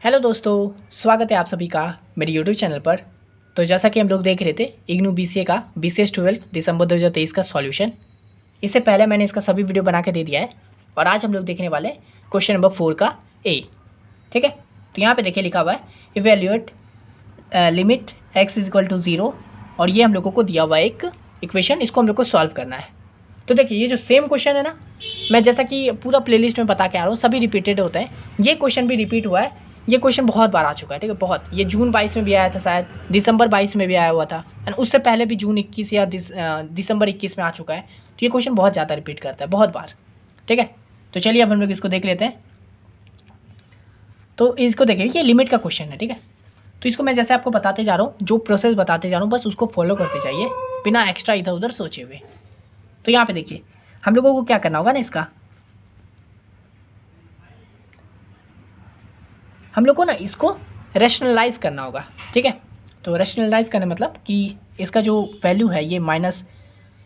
Hello दोस्तों, स्वागत है आप सभी का मेरे यूट्यूब चैनल पर। तो जैसा कि हम लोग देख रहे थे इग्नू बीसीए का BCS 12 दिसंबर 2023 का सॉल्यूशन। इससे पहले मैंने इसका सभी वीडियो बना के दे दिया है और आज हम लोग देखने वाले क्वेश्चन नंबर 4 का ए। ठीक है, तो यहाँ पे देखिए लिखा हुआ है evaluate limit x equal to 0 और ये हम लोगों को दिया हुआ है एक इक्वेशन, इसको हम लोग को सॉल्व करना है। तो देखिए ये जो सेम क्वेश्चन है ना, मैं जैसा कि पूरा प्लेलिस्ट में बता के आ रहा हूँ, सभी रिपीटेड होता है। ये क्वेश्चन भी रिपीट हुआ है, ये क्वेश्चन बहुत बार आ चुका है। ठीक है, बहुत। ये जून 22 में भी आया था, शायद दिसंबर 22 में भी आया हुआ था, एंड उससे पहले भी जून 21 या दिसंबर 21 में आ चुका है। तो ये क्वेश्चन बहुत ज़्यादा रिपीट करता है, बहुत बार। ठीक है, तो चलिए अब हम लोग इसको देख लेते हैं। तो इसको देखिए, ये लिमिट का क्वेश्चन है। ठीक है, तो इसको मैं जैसे आपको बताते जा रहा हूँ, जो प्रोसेस बताते जा रहा हूँ बस उसको फॉलो करते जाइए बिना एक्स्ट्रा इधर उधर सोचे हुए। तो यहाँ पे देखिए हम लोगों को क्या करना होगा ना, इसका हम लोग को ना इसको रैशनलाइज करना होगा। ठीक है, तो रैशनलाइज करने मतलब कि इसका जो वैल्यू है ये माइनस,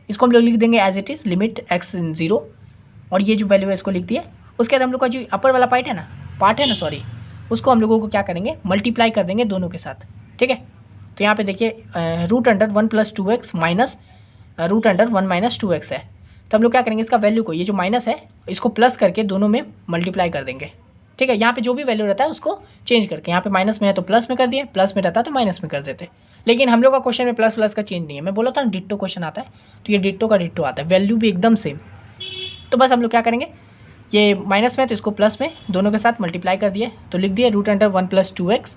इसको हम लोग लिख देंगे as it is limit x 0 और ये जो वैल्यू है इसको लिख दिए। उसके बाद हम लोग का जो अपर वाला पार्ट है ना सॉरी, उसको हम लोगों को क्या करेंगे, मल्टीप्लाई कर देंगे दोनों के साथ। ठीक है, तो यहाँ पे देखिए root under 1 + 2x minus root under 1 - 2x है। तो हम लोग क्या करेंगे, इसका वैल्यू को, ये जो माइनस है इसको प्लस करके दोनों में मल्टीप्लाई कर देंगे। ठीक है, यहाँ पे जो भी वैल्यू रहता है उसको चेंज करके, यहाँ पे माइनस में है तो प्लस में कर दिए, प्लस में रहता है तो माइनस में कर देते। लेकिन हम लोग का क्वेश्चन में प्लस प्लस का चेंज नहीं है। मैं बोला था डिट्टो क्वेश्चन आता है, तो ये डिट्टो का डिट्टो आता है, वैल्यू भी एकदम सेम। तो बस हम लोग क्या करेंगे, ये माइनस में है तो इसको प्लस में दोनों के साथ मल्टीप्लाई कर दिए, तो लिख दिए root under 1 + 2x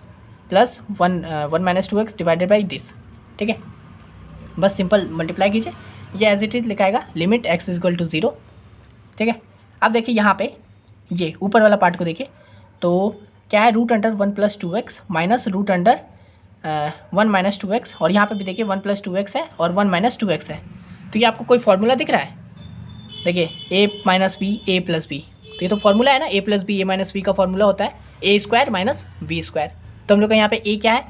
plus 1 - 2x divided by this. ठीक है, बस सिंपल मल्टीप्लाई कीजिए, ये एज इट इज लिखाएगा लिमिट x इक्वल टू 0। ठीक है, अब देखिए यहाँ पे ये ऊपर वाला पार्ट को देखिए, तो क्या है root under 1 + 2x minus root under 1 - 2x, और यहाँ पे भी देखिए 1 + 2x है और 1 - 2x है। तो ये आपको कोई फार्मूला दिख रहा है, देखिए a - b a + b, तो ये तो फार्मूला है ना, a + b a - b का फार्मूला होता है a² - b²। तो हम लोग का यहाँ पे a क्या है,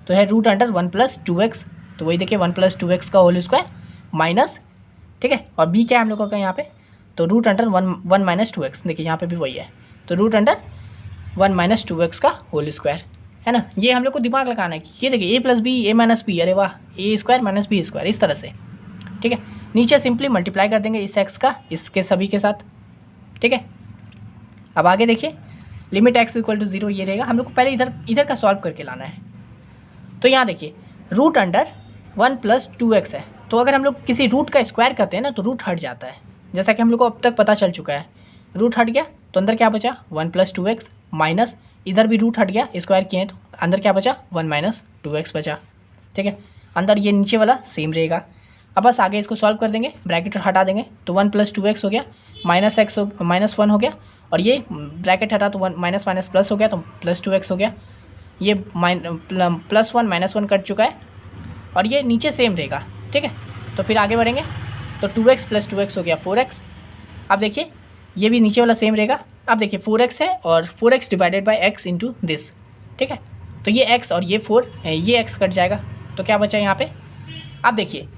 तो है रूट अंडर 1 + 2x, तो वही देखिए 1 + 2x का होल स्क्वायर माइनस, ठीक है, और b क्या है हम लोगों का यहाँ पे, तो रूट अंडर 1 - 2x, देखिए यहाँ पे भी वही है, तो रूट अंडर 1 - 2x का होल स्क्वायर है ना। ये हम लोग को दिमाग लगाना है कि ये देखिए a + b a - b, अरे वाह, a² - b², इस तरह से। ठीक है, नीचे सिंपली मल्टीप्लाई कर देंगे इस x का इसके सभी के साथ। ठीक है, अब आगे देखिए लिमिट x इक्वल टू 0 ये रहेगा। हम लोग को पहले इधर का सॉल्व करके लाना है। तो यहाँ देखिए रूट अंडर 1 + 2x है, तो अगर हम लोग किसी रूट का स्क्वायर करते हैं ना तो रूट हट जाता है, जैसा कि हम लोग को अब तक पता चल चुका है। रूट हट गया तो अंदर क्या बचा 1 + 2x माइनस, इधर भी रूट हट गया, स्क्वायर किए हैं तो अंदर क्या बचा 1 - 2x बचा। ठीक है, अंदर ये नीचे वाला सेम रहेगा। अब बस आगे इसको सॉल्व कर देंगे, ब्रैकेट हटा देंगे तो 1 + 2x हो गया, -1 हो गया, और ये ब्रैकेट हटा तो 1 माइनस माइनस प्लस हो गया तो +2x हो गया। ये +1 -1 कट चुका है और ये नीचे सेम रहेगा। ठीक है, तो फिर आगे बढ़ेंगे तो 2x + 2x हो गया 4x। अब देखिए ये भी नीचे वाला सेम रहेगा। अब देखिए 4x है और 4x divided by x into this. ठीक है, तो ये x और ये 4, ये x कट जाएगा, तो क्या बचा यहाँ पे। अब देखिए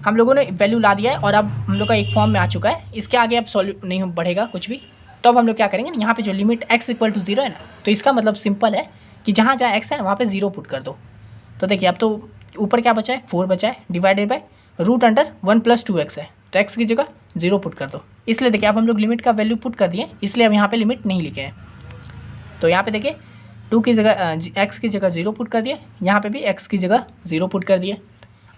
हम लोगों ने वैल्यू ला दिया है और अब हम लोग का एक फॉर्म में आ चुका है, इसके आगे अब सॉल्व नहीं बढ़ेगा कुछ भी। तो अब हम लोग क्या करेंगे, यहाँ पे जो लिमिट x इक्वल टू 0 है ना, तो इसका मतलब सिंपल है कि जहाँ जहाँ x है ना वहाँ पे 0 पुट कर दो। तो देखिए अब तो ऊपर क्या बचा है 4 बचा है, divided by root under 1 + 2x है, तो x की जगह 0 पुट कर दो। इसलिए देखिए अब हम लोग लिमिट का वैल्यू पुट कर दिए, इसलिए अब यहाँ पे लिमिट नहीं लिखे हैं। तो यहाँ पे देखिए 2 की जगह x की जगह 0 पुट कर दिए, यहाँ पे भी x की जगह 0 पुट कर दिए।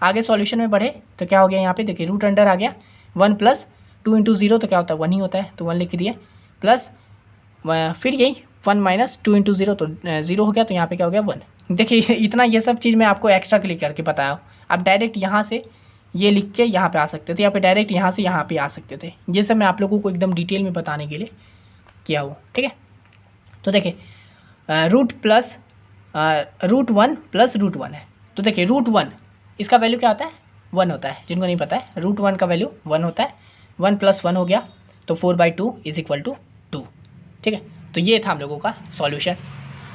आगे सॉल्यूशन में बढ़े तो क्या हो गया, यहाँ पे देखिए रूट अंडर आ गया 1 + 2 × 0 तो क्या होता है 1 ही होता है, तो 1 लिख दिए, प्लस फिर यही 1 - 2 × 0 तो 0 हो गया, तो यहाँ पे क्या हो गया 1। देखिए इतना ये सब चीज़ मैं आपको एक्स्ट्रा क्लिक करके बताया हूँ। आप डायरेक्ट यहाँ से ये लिख के यहाँ पे आ सकते थे, या फिर डायरेक्ट यहाँ से यहाँ पे आ सकते थे। ये सब मैं आप लोगों को एकदम डिटेल में बताने के लिए किया हूँ। ठीक है, तो देखिए रूट 1 + रूट 1 है, तो देखिए रूट 1 इसका वैल्यू क्या होता है 1 होता है, जिनको नहीं पता है रूट 1 का वैल्यू 1 होता है। 1 + 1 हो गया तो 4/2 = 2। ठीक है, तो ये था हम लोगों का सॉल्यूशन।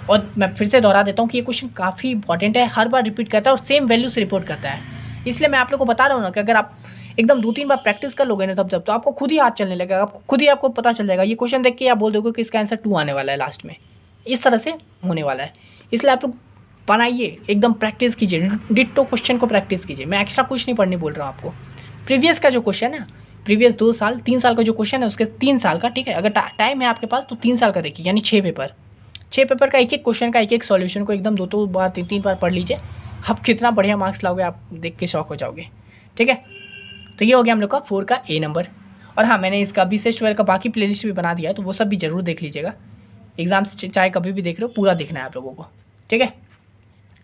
और मैं फिर से दोहरा देता हूँ कि ये क्वेश्चन काफ़ी इंपॉर्टेंट है, हर बार रिपीट करता है और सेम वैल्यू से रिपोर्ट करता है। इसलिए मैं आप लोग को बता रहा हूँ ना कि अगर आप एकदम 2-3 बार प्रैक्टिस कर लोगे ना तब तो आपको खुद ही हाथ चलने लगेगा, आपको खुद ही आपको पता चल जाएगा। ये क्वेश्चन देख के आप बोल दोगे कि इसका आंसर 2 आने वाला है लास्ट में। इस तरह से होने वाला है। इसलिए आप लोग बनाइए, एकदम प्रैक्टिस कीजिए, डिट्टो क्वेश्चन को प्रैक्टिस कीजिए। मैं एक्स्ट्रा कुछ नहीं पढ़ने बोल रहा हूँ आपको। प्रीवियस का जो क्वेश्चन है ना, प्रीवियस 2 साल 3 साल का जो क्वेश्चन है उसके 3 साल का, ठीक है, अगर टाइम है आपके पास तो 3 साल का देखिए, यानी 6 पेपर का एक एक क्वेश्चन का एक एक सॉल्यूशन को एकदम 2 बार 3 बार पढ़ लीजिए। आप कितना बढ़िया मार्क्स लाओगे, आप देख के शॉक हो जाओगे, ठीक है। तो ये हो गया हम लोग का 4 का ए नंबर। और हाँ, मैंने इसका बी से 12 का बाकी प्लेलिस्ट भी बना दिया है, तो वो सब भी ज़रूर देख लीजिएगा। एग्जाम से चाहे कभी भी देख रहे हो, पूरा देखना है आप लोगों को, ठीक है।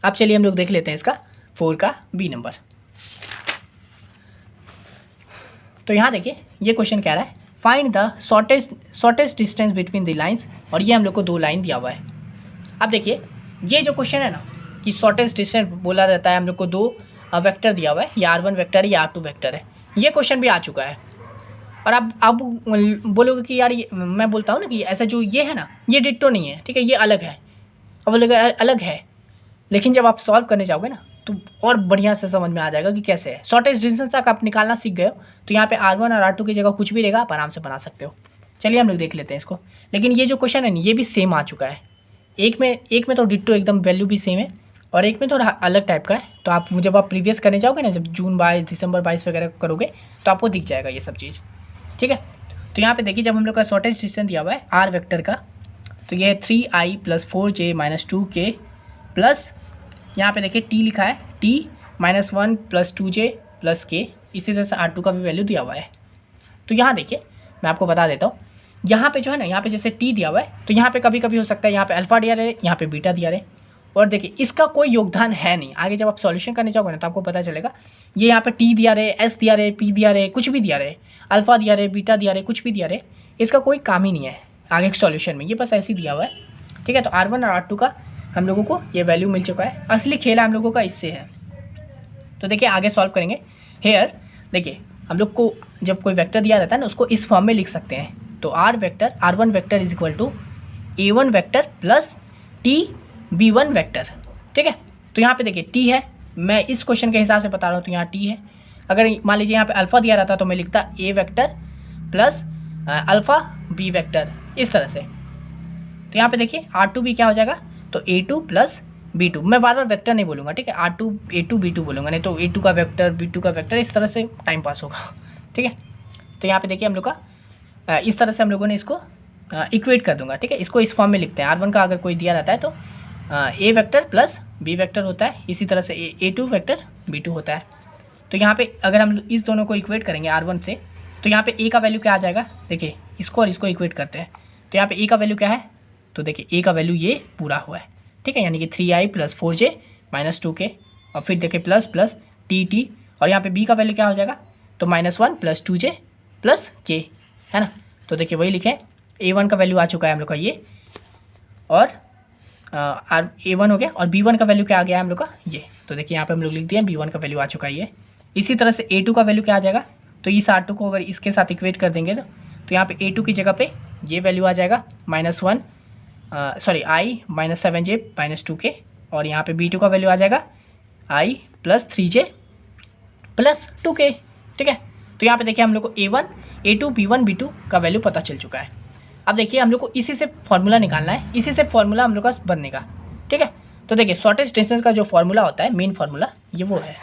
अब चलिए हम लोग देख लेते हैं इसका 4 का बी नंबर। तो यहाँ देखिए ये क्वेश्चन कह रहा है find the shortest distance between the lines, और ये हम लोग को 2 लाइन दिया हुआ है। अब देखिए ये जो क्वेश्चन है ना कि शॉर्टेस्ट डिस्टेंस बोला जाता है, हम लोग को 2 वेक्टर दिया हुआ है, या R1 वेक्टर है या R2 वेक्टर है। ये क्वेश्चन भी आ चुका है। और अब बोलोगे कि यार ये, मैं बोलता हूँ ना कि ऐसा जो ये है ना, ये डिट्टो नहीं है, ठीक है, ये अलग है। अब बोलोगे अलग है, लेकिन जब आप सॉल्व करने जाओगे ना तो और बढ़िया से समझ में आ जाएगा कि कैसे है। शॉर्टेस्ट डिस्टेंस तक आप निकालना सीख गए हो तो यहाँ पे R1 और R2 की जगह कुछ भी रहेगा, आप आराम से बना सकते हो। चलिए हम लोग देख लेते हैं इसको। लेकिन ये जो क्वेश्चन है ना, ये भी सेम आ चुका है। एक में तो डिट्टो एकदम वैल्यू भी सेम है, और एक में थोड़ा अलग टाइप का है। तो आप जब आप प्रीवियस करने जाओगे ना, जब जून 22 दिसंबर 22 वगैरह करोगे तो आपको दिख जाएगा ये सब चीज़, ठीक है। तो यहाँ पे देखिए जब हम लोग का शॉर्टेस्ट डिस्टेंस दिया हुआ है R वेक्टर का, तो ये है 3i + 4j - 2k प्लस यहाँ पे देखिए t लिखा है, t - 1 + 2j + k। इसी तरह से R2 का भी वैल्यू दिया हुआ है। तो यहाँ देखिए मैं आपको बता देता हूँ, यहाँ पे जो है ना, यहाँ पे जैसे t दिया हुआ है तो यहाँ पे कभी कभी हो सकता है यहाँ पे अल्फा दिया रहे, यहाँ पे बीटा दिया रहे। और देखिए इसका कोई योगदान है नहीं। आगे जब आप सॉल्यूशन करने जाओगे ना तो आपको पता चलेगा ये यहाँ पे t दिया रहे, s दिया रहे, p दिया रहे, कुछ भी दिया रहे, अल्फा दिया रहे, बीटा दिया रहे, कुछ भी दिया रहे, इसका कोई काम ही नहीं है आगे के सॉल्यूशन में। ये बस ऐसे ही दिया हुआ है, ठीक है। तो R1 और R2 का हम लोगों को ये वैल्यू मिल चुका है। असली खेल हम लोगों का इससे है। तो देखिए आगे सॉल्व करेंगे। हेयर देखिए हम लोग को जब कोई वेक्टर दिया रहता है ना, उसको इस फॉर्म में लिख सकते हैं। तो R1 vector is equal to A1 vector plus TB1 vector, ठीक है। तो यहाँ पे देखिए t है, मैं इस क्वेश्चन के हिसाब से बता रहा हूँ, तो यहाँ t है। अगर मान लीजिए यहाँ पे अल्फ़ा दिया रहता तो मैं लिखता A vector plus alpha B vector, इस तरह से। तो यहाँ पे देखिए R2B क्या हो जाएगा, तो A2 + B2। मैं बार बार वेक्टर नहीं बोलूँगा, ठीक है, A2 B2 बोलूँगा, नहीं तो A2 का वेक्टर B2 का वेक्टर, इस तरह से टाइम पास होगा, ठीक है। तो यहाँ पे देखिए हम लोग का इस तरह से हम लोगों ने इसको इक्वेट कर दूंगा, ठीक है। इसको इस फॉर्म में लिखते हैं। R1 का अगर कोई दिया रहता है तो A vector plus B vector होता है, इसी तरह से A2 वेक्टर B2 होता है। तो यहाँ पे अगर हम इस दोनों को इक्वेट करेंगे R1 से, तो यहाँ पे A का वैल्यू क्या आ जाएगा, देखिए इसको और इसको इक्वेट करते हैं। तो यहाँ पे A का वैल्यू क्या है, तो देखिए A का वैल्यू ये पूरा हुआ है, ठीक है, यानी कि 3i + 4j - 2k। और फिर देखिए प्लस प्लस t, और यहाँ पे B का वैल्यू क्या हो जाएगा, तो -1 + 2j + k, है ना। तो देखिए वही लिखे, A1 का वैल्यू आ चुका है हम लोग का ये, और A1 हो गया, और B1 का वैल्यू क्या आ गया है हम लोग का ये। तो देखिए यहाँ पे हम लोग लिख दिए B1 का वैल्यू आ चुका है ये। इसी तरह से A2 का वैल्यू क्या आ जाएगा, तो इस R2 को अगर इसके साथ इक्वेट कर देंगे तो यहाँ पे A2 की जगह पे ये वैल्यू आ जाएगा i - 7j - 2k, और यहाँ पे B2 का वैल्यू आ जाएगा i + 3j + 2k, ठीक है। तो यहाँ पे देखिए हम लोग को A1, A2, B1, B2 का वैल्यू पता चल चुका है। अब देखिए हम लोग को इसी से फार्मूला निकालना है, इसी से फार्मूला हम लोग का बनेगा, ठीक है। तो देखिए शॉर्टेस्ट डिस्टेंस का जो फार्मूला होता है, मेन फार्मूला ये वो है,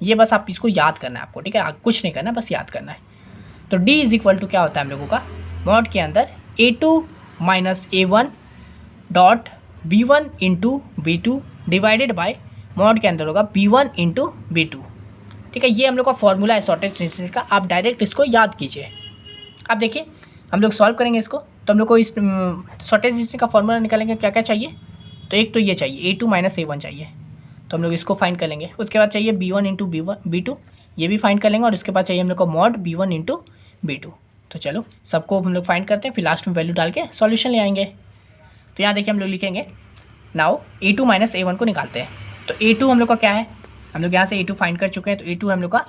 ये बस आप इसको याद करना है आपको, ठीक है, कुछ नहीं करना, बस याद करना है। तो D = क्या होता है हम लोगों का, मॉड के अंदर A2 - A1 dot B1 × B2 divided by mod के अंदर होगा B1 × B2, ठीक है। ये हम लोग का फॉर्मूला है शॉर्टेस्ट डिस्टेंस का, आप डायरेक्ट इसको याद कीजिए। अब देखिए हम लोग सॉल्व करेंगे इसको, तो हम लोग को इस शॉर्टेस्ट डिस्टेंस का फॉर्मूला निकालेंगे। क्या क्या चाहिए, तो एक तो ये चाहिए A2 - A1 चाहिए, तो हम लोग इसको फाइंड कर लेंगे। उसके बाद चाहिए B1 × B2, ये भी फाइंड कर लेंगे। और उसके बाद चाहिए हम लोग को मॉड B1 × B2। तो चलो सबको हम लोग फाइंड करते हैं, फिर लास्ट में वैल्यू डाल के सॉल्यूशन ले आएंगे। तो यहाँ देखिए हम लोग लिखेंगे नाउ A2 - A1 को निकालते हैं। तो A2 हम लोग का क्या है, हम लोग यहाँ से A2 फाइंड कर चुके हैं। तो A2 हम लोग का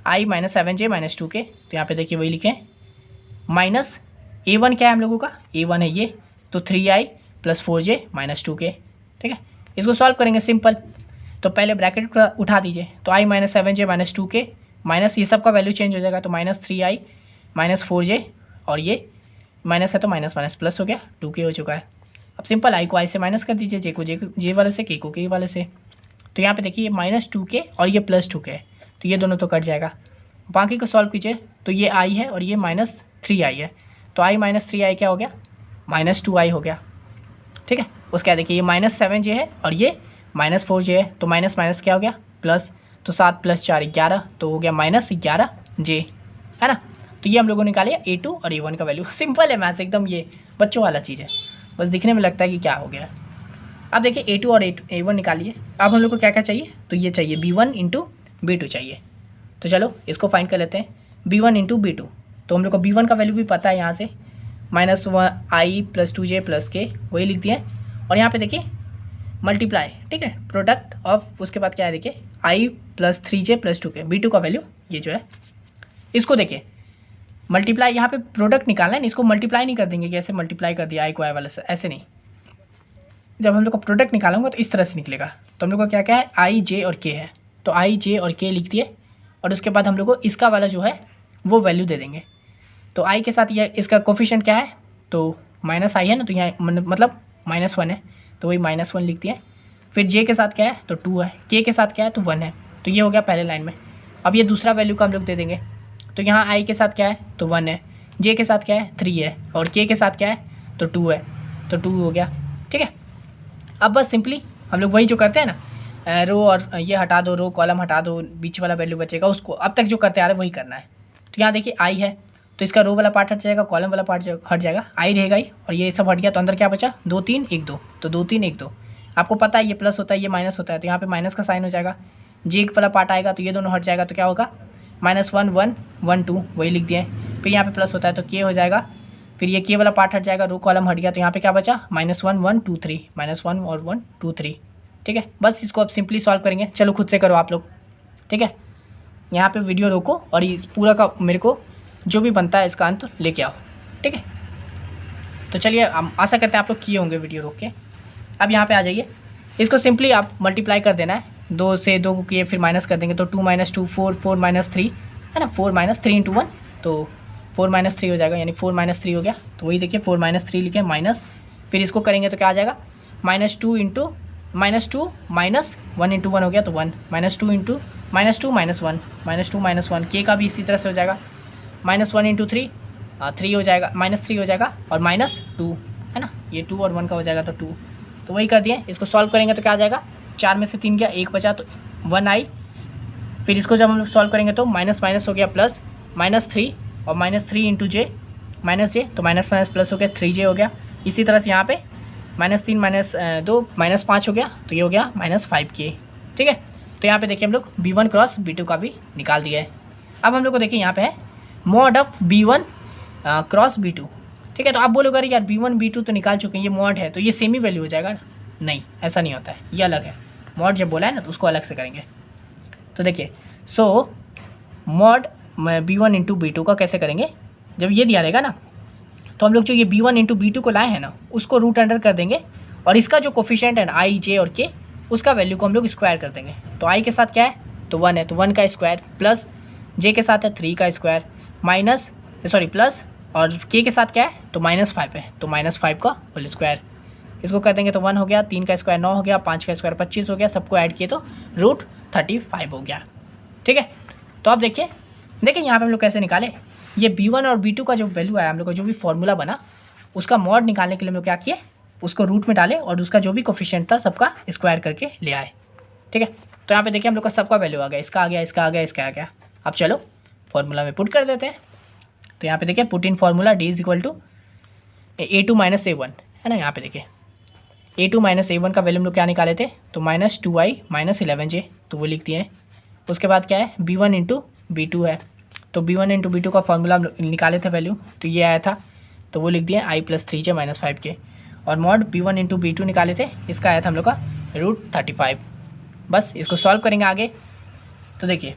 i - 7j - 2k। तो यहाँ पे देखिए वही लिखें, माइनस A1 क्या है हम लोगों का, A1 है ये, तो 3i + 4j - 2k, ठीक है। इसको सॉल्व करेंगे सिंपल। तो पहले ब्रैकेट उठा दीजिए, तो i - 7j - 2k माइनस ये सब का वैल्यू चेंज हो जाएगा, तो -3i - 4j, और ये माइनस है तो माइनस माइनस प्लस हो गया, 2k हो चुका है। अब सिंपल आई को आई से माइनस कर दीजिए, जे को जे वाले से, के को के वाले से। तो यहाँ पे देखिए ये -2k और ये +2k है, तो ये दोनों तो कट जाएगा। बाकी को सॉल्व कीजिए तो ये i है और ये -3i है, तो i -3i क्या हो गया, -2i हो गया। ठीक है, उसके बाद देखिए ये -7j है और ये -4j है, तो माइनस माइनस क्या हो गया प्लस, तो 7 + 4 11, तो हो गया -11j, है ना। तो ये हम लोगों ने निकाले A2 और A1 का वैल्यू। सिंपल है मैथ्स एकदम, ये बच्चों वाला चीज़ है, बस दिखने में लगता है कि क्या हो गया। अब देखिए A2 और A1 निकालिए। अब हम लोग को क्या क्या चाहिए, तो ये चाहिए B1 × B2 चाहिए। तो चलो इसको फाइंड कर लेते हैं, B1 × B2। तो हम लोग को B1 का वैल्यू भी पता है यहाँ से, -1i + 2j + k, वही लिख दिया। और यहाँ पे देखिए मल्टीप्लाई, ठीक है, प्रोडक्ट ऑफ, उसके बाद क्या है देखिए i + 3j + 2k, B2 का वैल्यू ये जो है, इसको देखिए मल्टीप्लाई, यहाँ पे प्रोडक्ट निकालना है, इसको मल्टीप्लाई नहीं कर देंगे कि ऐसे मल्टीप्लाई कर दिया i को i वाले से, ऐसे नहीं। जब हम लोग का प्रोडक्ट निकालूंगा तो इस तरह से निकलेगा। तो हम लोग को क्या क्या है, i, j और k है, तो i, j और k लिख दिए। और उसके बाद हम लोग को इसका वाला जो है वो वैल्यू दे देंगे। तो i के साथ ये इसका कोफिशिएंट क्या है, तो -i है ना, तो यहाँ मतलब -1 है, तो वही -1 लिख दिए। फिर j के साथ क्या है, तो 2 है, k के साथ क्या है, तो 1 है। तो ये हो गया पहले लाइन में। अब ये दूसरा वैल्यू का हम लोग दे देंगे। तो यहाँ i के साथ क्या है, तो 1 है, j के साथ क्या है, 3 है, और k के साथ क्या है, तो 2 है, तो 2 हो गया। ठीक है, अब बस सिंपली हम लोग वही जो करते हैं ना, रो और ये हटा दो, रो कॉलम हटा दो, बीच वाला वैल्यू बचेगा, उसको अब तक जो करते आ रहे वही करना है। तो यहाँ देखिए i है, तो इसका रो वाला पार्ट हट जाएगा, कॉलम वाला पार्ट हट जाएगा, i रहेगा ही, और ये सब हट गया, तो अंदर क्या बचा, 2 3 1 2, तो 2 3 1 2। आपको पता है ये प्लस होता है, ये माइनस होता है, तो यहाँ पे माइनस का साइन हो जाएगा। j वाला पार्ट आएगा तो ये दोनों हट जाएगा, तो क्या होगा, -1 1 1 2, वही लिख दिए। फिर यहाँ पे प्लस होता है तो k हो जाएगा, फिर ये k वाला पार्ट हट जाएगा, रो कॉलम हट गया, तो यहाँ पे क्या बचा, -1 1 2 3, -1 और 1 2 3। ठीक है, बस इसको अब सिंपली सॉल्व करेंगे। चलो खुद से करो आप लोग। ठीक है, यहाँ पे वीडियो रोको और इस पूरा का मेरे को जो भी बनता है इसका अंत लेके आओ। ठीक है, तो चलिए हम आशा करते हैं आप लोग किए होंगे वीडियो रोक के। अब यहाँ पे आ जाइए, इसको सिंपली आप मल्टीप्लाई कर देना है, 2 से 2 को किए फिर माइनस कर देंगे, तो 2 - 2 4 4 - 3 है ना, 4 - 3 × 1, तो 4 - 3 हो जाएगा, यानी 4 - 3 हो गया। तो वही देखिए 4 - 3 लिखे माइनस, फिर इसको करेंगे तो क्या आ जाएगा, -2 × -2 -1 × 1 हो गया, तो 1 -2 × -2 -1 -2 -1, k का भी इसी तरह से हो जाएगा, -1 × 3 3 हो जाएगा, -3 हो जाएगा, और -2 है ना, ये 2 और 1 का हो जाएगा, तो 2। तो वही कर दिए, इसको सॉल्व करेंगे तो क्या आ जाएगा, 4 में से 3 गया, 1 बचा, तो 1i। फिर इसको जब हम लोग सॉल्व करेंगे तो माइनस माइनस हो गया प्लस, -3 और -3 × j -j, तो माइनस माइनस प्लस हो गया, 3j हो गया। इसी तरह से यहाँ पे -3 - 2 -5 हो गया, तो ये हो गया -5k। ठीक है, तो यहाँ पे देखिए हम लोग B1 क्रॉस B2 का भी निकाल दिया है। अब हम लोग को देखिए यहाँ पे है mod of B1 cross B2। ठीक है, तो आप बोलोगे यार B1 B2 तो निकाल चुके हैं, ये मॉड है तो ये सेम ही वैल्यू हो जाएगा ना, नहीं ऐसा नहीं होता है, ये अलग है। मॉड जब बोला है ना तो उसको अलग से करेंगे। तो देखिए सो मॉड B1 × B2 का कैसे करेंगे, जब ये दिया रहेगा ना तो हम लोग जो ये B1 × B2 को लाए हैं ना उसको रूट अंडर कर देंगे, और इसका जो कोफिशिएंट है ना i, j और k, उसका वैल्यू को हम लोग स्क्वायर कर देंगे। तो i के साथ क्या है, तो 1 है, तो 1 का स्क्वायर, प्लस j के साथ है 3 का स्क्वायर, प्लस, और k के साथ क्या है, तो -5 है, तो -5 का होल स्क्वायर। इसको कर देंगे तो 1 हो गया, 3 का स्क्वायर 9 हो गया, 5 का स्क्वायर 25 हो गया, सबको ऐड किए तो √35 हो गया। ठीक है, तो अब देखिए यहाँ पे हम लोग कैसे निकाले, ये B1 और B2 का जो वैल्यू आया, हम लोग का जो भी फॉर्मूला बना उसका मॉड निकालने के लिए हम लोग क्या किए, उसको रूट में डाले और उसका जो भी कोफिशिएंट था सबका स्क्वायर करके ले आए। ठीक है, तो यहाँ पे देखिए हम लोग का सबका वैल्यू आ गया, इसका आ गया, इसका आ गया, इसका आ गया। अब चलो फॉर्मूला में पुट कर देते हैं। तो यहाँ पे देखिए put in formula D = A2 - A1 है ना। यहाँ पे देखिए A2 - A1 का वैल्यू हम लोग क्या निकाले थे, तो -2i - 11j, तो वो लिख दिए हैं। उसके बाद क्या है, B1 × B2 है, तो B1 × B2 का फार्मूला हम निकाले थे वैल्यू, तो ये आया था, तो वो लिख दिए i + 3j - 5k। और मॉड B1 × B2 निकाले थे, इसका आया था हम लोग का √35। बस इसको सॉल्व करेंगे आगे। तो देखिए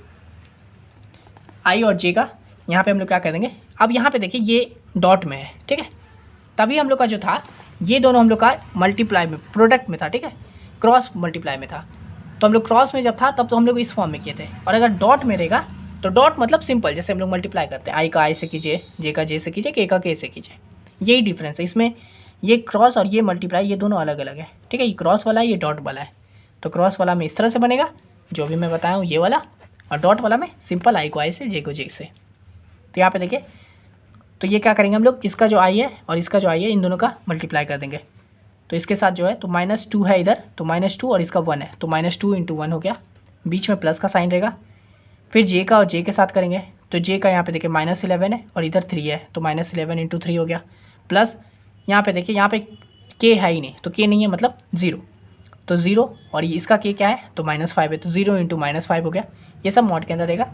i और j का यहाँ पे हम लोग क्या कर देंगे, अब यहाँ पे देखिए ये डॉट में है। ठीक है, तभी हम लोग का जो था ये दोनों हम लोग का मल्टीप्लाई में, प्रोडक्ट में था। ठीक है, क्रॉस मल्टीप्लाई में था, तो हम लोग क्रॉस में जब था तब तो हम लोग इस फॉर्म में किए थे। और अगर डॉट में रहेगा तो डॉट मतलब सिंपल, जैसे हम लोग मल्टीप्लाई करते हैं, i का i से कीजिए, j का j से कीजिए, k का k से कीजिए, यही डिफरेंस है इसमें। ये क्रॉस और ये मल्टीप्लाई ये दोनों अलग अलग है, ठीक है। ये क्रॉस वाला है, ये डॉट वाला है। तो क्रॉस वाला में इस तरह से बनेगा जो भी मैं बताया हूँ ये वाला, और डॉट वाला में सिंपल आई को आई से, जे को जे से। तो यहाँ पे देखिए, तो ये क्या करेंगे हम लोग, इसका जो आई है और इसका जो आई है इन दोनों का मल्टीप्लाई कर देंगे। तो इसके साथ जो है तो -2 है इधर, तो -2 और इसका 1 है, तो -2 × 1 हो गया, बीच में प्लस का साइन रहेगा। फिर जे का और जे के साथ करेंगे, तो जे का यहाँ पे देखिए -11 है और इधर 3 है, तो -11 × 3 हो गया, प्लस यहाँ पे देखिए यहाँ पे के है ही नहीं, तो के नहीं है मतलब 0, तो 0 और ये इसका के क्या है तो -5 है, तो 0 × -5 हो गया। ये सब मॉड के अंदर रहेगा,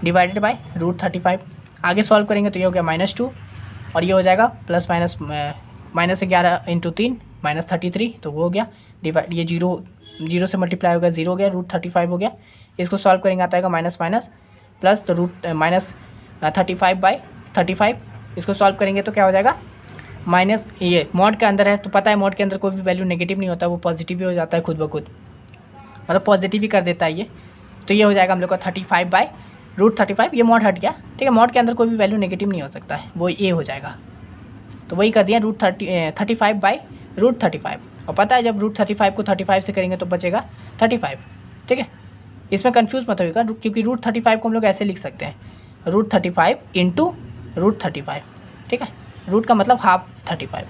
डिवाइडेड बाय √35। आगे सॉल्व करेंगे तो ये हो गया -2 और ये हो जाएगा प्लस माइनस -11 × 3 -33, तो वो हो गया डिवाइड, ये 0 से मल्टीप्लाई हो गया, 0 हो गया, √35 हो गया। इसको सॉल्व करेंगे आता है माइनस माइनस प्लस, तो -35/35। इसको सॉल्व करेंगे तो क्या हो जाएगा माइनस, ये मॉड के अंदर है तो पता है मॉड के अंदर कोई भी वैल्यू नेगेटिव नहीं होता, वो पॉजिटिव भी हो जाता है खुद ब खुद, मतलब पॉजिटिव ही कर देता है ये। तो ये हो जाएगा हम लोग का 35/√35, ये मॉड हट गया, ठीक है। मॉड के अंदर कोई भी वैल्यू नेगेटिव नहीं हो सकता है, वो ए हो जाएगा। तो वही कर दिया √35/√35, और पता है जब √35 को 35 से करेंगे तो बचेगा 35, ठीक है। इसमें कंफ्यूज मत होइएगा, क्योंकि √35 को हम लोग ऐसे लिख सकते हैं √35 × √35, ठीक है। रूट का मतलब ½ 35,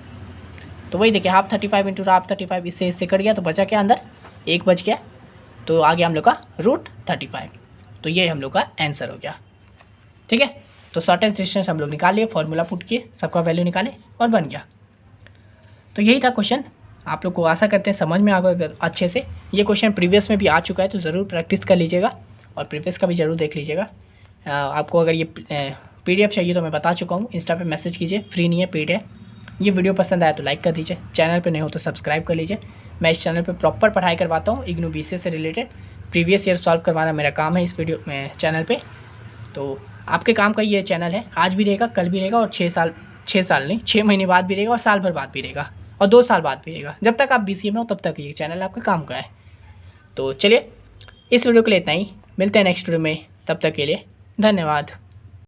तो वही देखिए ½ 35 × ½ 35, इससे कट गया तो बचा क्या अंदर 1 बच गया, तो आ गया हम लोग का √35। तो ये हम लोग का आंसर हो गया, ठीक है। तो शॉर्टेस्ट डिस्टेंस हम लोग निकाल लिए, फॉर्मूला पुट किए, सबका वैल्यू निकाले और बन गया। तो यही था क्वेश्चन, आप लोग को आशा करते हैं समझ में आ गया अच्छे से। ये क्वेश्चन प्रीवियस में भी आ चुका है, तो ज़रूर प्रैक्टिस कर लीजिएगा और प्रीवियस का भी ज़रूर देख लीजिएगा। आपको अगर ये PDF चाहिए तो मैं बता चुका हूँ, इंस्टा पे मैसेज कीजिए, फ्री नहीं है, पेड है। ये वीडियो पसंद आया तो लाइक कर दीजिए, चैनल पे नहीं हो तो सब्सक्राइब कर लीजिए। मैं इस चैनल पे प्रॉपर पढ़ाई करवाता हूँ, इग्नू BCS से रिलेटेड प्रीवियस ईयर सॉल्व करवाना मेरा काम है इस वीडियो में चैनल पे। तो आपके काम का ये चैनल है, आज भी रहेगा, कल भी रहेगा, और 6 महीने बाद भी रहेगा, और साल भर बाद भी रहेगा, और 2 साल बाद भी रहेगा। जब तक आप BCA में हो तब तक ये चैनल आपके काम का है। तो चलिए इस वीडियो के लिए इतना ही, मिलते हैं नेक्स्ट वीडियो में, तब तक के लिए धन्यवाद।